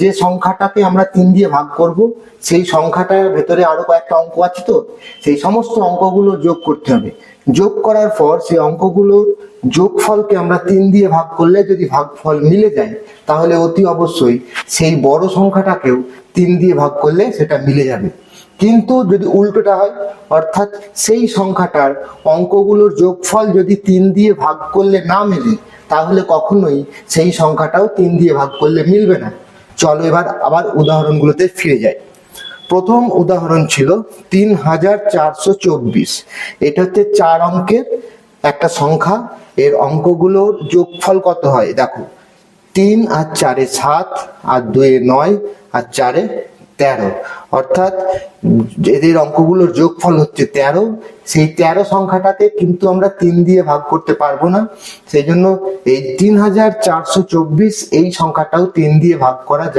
যে সংখ্যাটাকে আমরা 3 দিয়ে ভাগ করব সেই সংখ্যাটার ভেতরে আরো কয়েকটা অঙ্ক আছে, তো সেই সমস্ত অঙ্কগুলো যোগ করতে হবে। যোগ করার পর সেই অঙ্কগুলোর যোগফলকে আমরা 3 দিয়ে ভাগ করলে যদি ভাগফল মিলে যায়, তাহলে অতি অবশ্যই সেই বড় সংখ্যাটাকেও 3 দিয়ে ভাগ করলে সেটা মিলে যাবে। কিন্তু যদি উল্টোটা হয়, অর্থাৎ সেই সংখ্যাটার অঙ্কগুলোর যোগফল যদি 3 দিয়ে ভাগ করলে না মেলে, তাহলে কখনোই সেই সংখ্যাটাও 3 দিয়ে ভাগ করলে মিলবে না। চলো এবার আবার উদাহরণগুলোতে ফিরে যাই। প্রথম উদাহরণ ছিল 3424। এটা হচ্ছে 4 অঙ্কের একটা সংখ্যা। এর অঙ্কগুলোর যোগফল কত হয় দেখো, 3 আর 4 7, আর 2 9, আর 4 13। অর্থাৎ এদের অঙ্কগুলোর যোগফল হচ্ছে 13। সেই 13 সংখ্যাটাকে কিন্তু আমরা 3 দিয়ে ভাগ করতে পারবো না, সেই জন্য এই 3424 এই সংখ্যাটাও 3 দিয়ে ভাগ করা যায়।